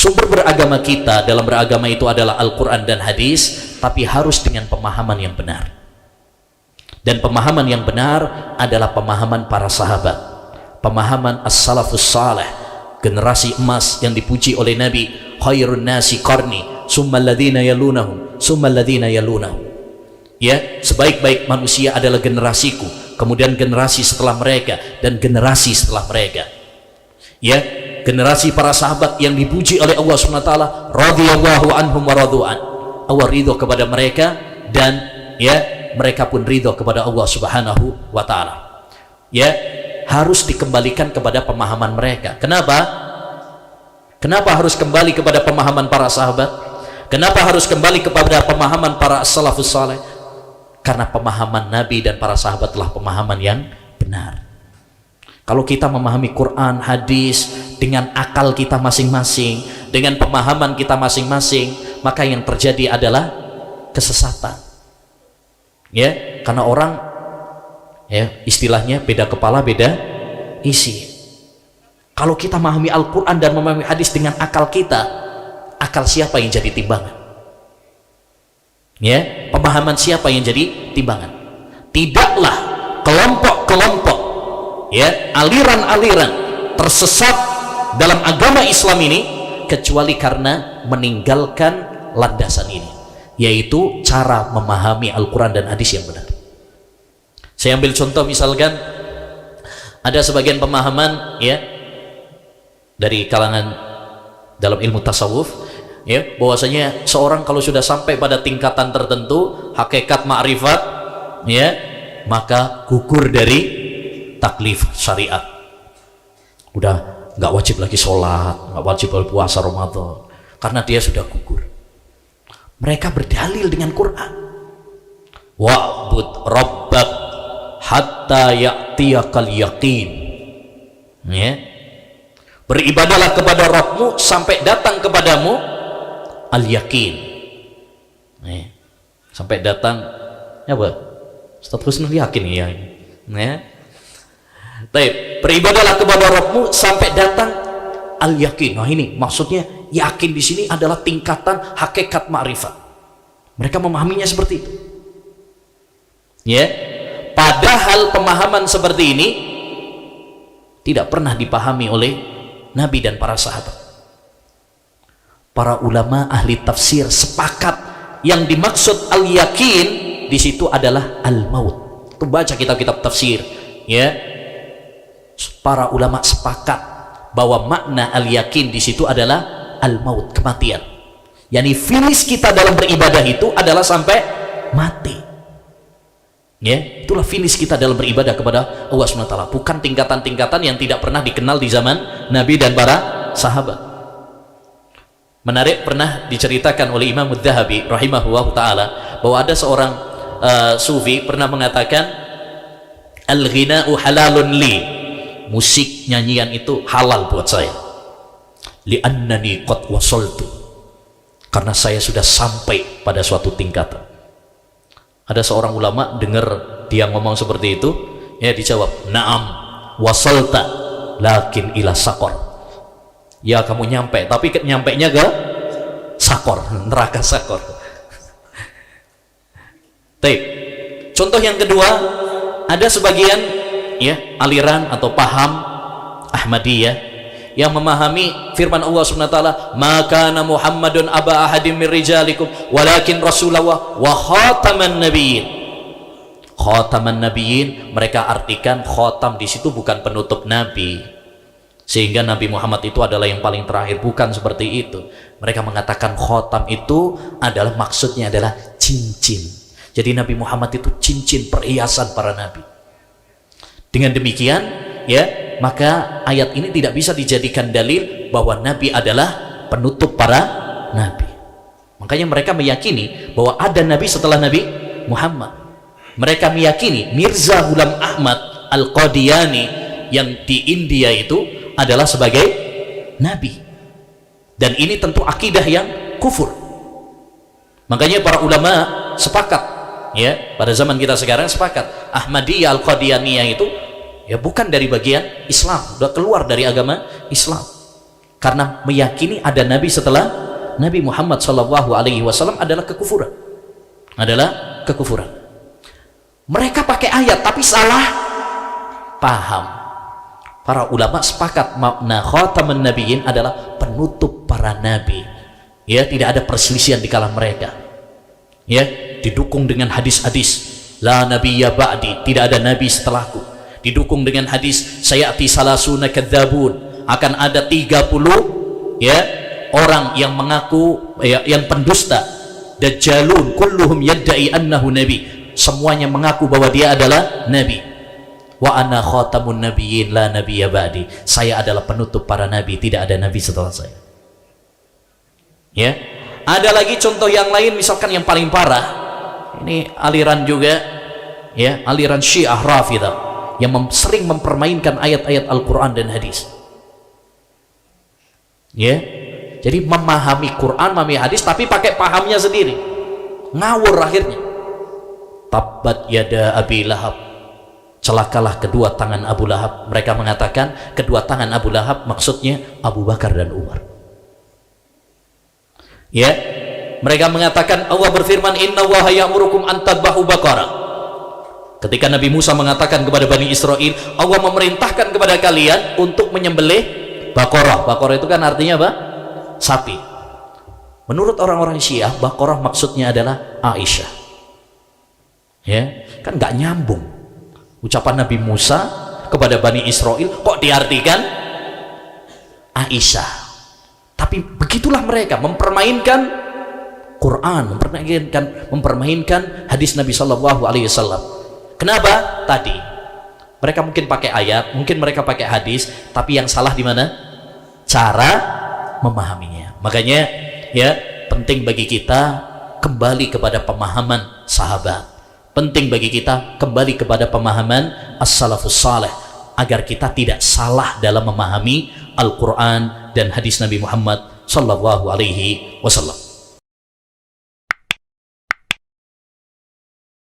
Sumber beragama kita dalam beragama itu adalah Al-Quran dan hadis, tapi harus dengan pemahaman yang benar. Dan pemahaman yang benar adalah pemahaman para sahabat, pemahaman as-salafus salih, generasi emas yang dipuji oleh Nabi, khairun nasi qarni summa alladhina yalunahum summa alladhina yalunahum. Ya, sebaik-baik manusia adalah generasiku, kemudian generasi setelah mereka, dan generasi setelah mereka. Ya, generasi para sahabat yang dipuji oleh Allah SWT, radhiyallahu anhum wa radu'an. Allah ridho kepada mereka, dan ya, mereka pun ridho kepada Allah Subhanahu wa ta'ala. Ya, harus dikembalikan kepada pemahaman mereka. Kenapa? Kenapa harus kembali kepada pemahaman para sahabat? Kenapa harus kembali kepada pemahaman para salafus saleh? Karena pemahaman Nabi dan para sahabat adalah pemahaman yang benar. Kalau kita memahami Quran, hadis dengan akal kita masing-masing, dengan pemahaman kita masing-masing, maka yang terjadi adalah kesesatan. Ya, karena orang, ya, istilahnya beda kepala beda isi. Kalau kita memahami Al-Quran dan memahami hadis dengan akal kita, akal siapa yang jadi timbangan? Ya, pemahaman siapa yang jadi timbangan? Tidaklah kelompok-kelompok, ya, aliran-aliran tersesat dalam agama Islam ini kecuali karena meninggalkan landasan ini, yaitu cara memahami Al-Quran dan hadis yang benar. Saya ambil contoh, misalkan ada sebagian pemahaman, ya, dari kalangan dalam ilmu tasawuf, ya, bahwasanya seorang kalau sudah sampai pada tingkatan tertentu hakikat ma'rifat, ya, maka gugur dari taklif syariat, udah nggak wajib lagi sholat, nggak wajib puasa Ramadan, karena dia sudah gugur. Mereka berdalil dengan Quran, wa'bud rabbak hatta ya'tiyakal yaqin, ya, beribadahlah kepada Rabbmu sampai datang kepadamu al-yakin, ya, sampai datang, ya, apa? Ustaz Husnul yakin, ya, ya. Baik, beribadahlah kepada Rabbmu sampai datang al-yakin. Nah, ini maksudnya yakin di sini adalah tingkatan hakikat ma'rifat. Mereka memahaminya seperti itu. Ya, padahal pemahaman seperti ini tidak pernah dipahami oleh Nabi dan para sahabat. Para ulama ahli tafsir sepakat yang dimaksud al-yakin di situ adalah al-maut. Itu baca kitab-kitab tafsir, ya. Para ulama sepakat bahwa makna al-yakin di situ adalah al-maut, kematian. Yani finish kita dalam beribadah itu adalah sampai mati. Ya, itulah finish kita dalam beribadah kepada Allah SWT, bukan tingkatan-tingkatan yang tidak pernah dikenal di zaman Nabi dan para sahabat. Menarik, pernah diceritakan oleh Imam Adz-Dzahabi rahimahullah ta'ala bahwa ada seorang sufi pernah mengatakan, al-ghina'u halalun li, musik, nyanyian itu halal buat saya, li'annani qad wasaltu, karena saya sudah sampai pada suatu tingkatan. Ada seorang ulama dengar dia ngomong seperti itu, ya, dijawab, na'am wasalta lakin ila sakor, ya, kamu nyampe, tapi nyampainya ke sakor, neraka sakor. Baik, contoh yang kedua, ada sebagian, ya, aliran atau paham Ahmadiyah yang memahami firman Allah SWT, maka Muhammadun aba ahadim min rijalikum walakin rasulullah wa khataman nabiyyin. Khataman nabiyyin, mereka artikan khatam di situ bukan penutup nabi, sehingga Nabi Muhammad itu adalah yang paling terakhir, bukan seperti itu. Mereka mengatakan khatam itu adalah maksudnya adalah cincin. Jadi Nabi Muhammad itu cincin, perhiasan para nabi. Dengan demikian, ya, maka ayat ini tidak bisa dijadikan dalil bahwa Nabi adalah penutup para nabi. Makanya mereka meyakini bahwa ada Nabi setelah Nabi Muhammad. Mereka meyakini Mirza Ghulam Ahmad Al-Qadiani yang di India itu adalah sebagai Nabi. Dan ini tentu akidah yang kufur. Makanya para ulama sepakat, ya, pada zaman kita sekarang sepakat, Ahmadiyah Al-Qadianiyah itu, ya, bukan dari bagian Islam, sudah keluar dari agama Islam. karena meyakini ada nabi setelah Nabi Muhammad SAW adalah kekufuran. Mereka pakai ayat tapi salah paham. Para ulama sepakat makna khataman nabiyyin adalah penutup para nabi. Ya, tidak ada perselisihan di kalangan mereka. Ya, didukung dengan hadis-hadis la nabiyya ba'di, tidak ada nabi setelahku. Didukung dengan hadis sayati salasuna kadzabun, akan ada 30 ya orang yang mengaku yang pendusta, dajjalun kulluhum yadda'i annahu nabi, semuanya mengaku bahwa dia adalah nabi. Wa ana khatamun nabiyyin la nabiyya ba'di, saya adalah penutup para nabi, tidak ada nabi setelah saya. Ya, ada lagi contoh yang lain, misalkan yang paling parah, ini aliran juga ya, aliran Syiah Rafidah yang sering mempermainkan ayat-ayat Al-Quran dan hadis. Ya, jadi memahami Quran, memahami hadis, tapi pakai pahamnya sendiri, ngawur akhirnya. Tabbat yada Abi Lahab, celakalah kedua tangan Abu Lahab. Mereka mengatakan kedua tangan Abu Lahab maksudnya Abu Bakar dan Umar. Ya, mereka mengatakan Allah berfirman innallaha ya'murukum an tadbahu baqarah. Ketika Nabi Musa mengatakan kepada Bani Israel, Allah memerintahkan kepada kalian untuk menyembelih Baqarah. Baqarah itu kan artinya apa? Sapi. Menurut orang-orang Syiah, Baqarah maksudnya adalah Aisyah. Ya, kan nggak nyambung. Ucapan Nabi Musa kepada Bani Israel kok diartikan Aisyah. Tapi begitulah mereka mempermainkan Quran, mempermainkan hadis Nabi Shallallahu Alaihi Wasallam. Kenapa? Tadi mereka mungkin pakai ayat, mungkin mereka pakai hadis, tapi yang salah di mana? Cara memahaminya. Makanya ya, penting bagi kita kembali kepada pemahaman sahabat. Penting bagi kita kembali kepada pemahaman as-salafus salih, agar kita tidak salah dalam memahami Al-Quran dan hadis Nabi Muhammad Sallallahu Alaihi Wasallam.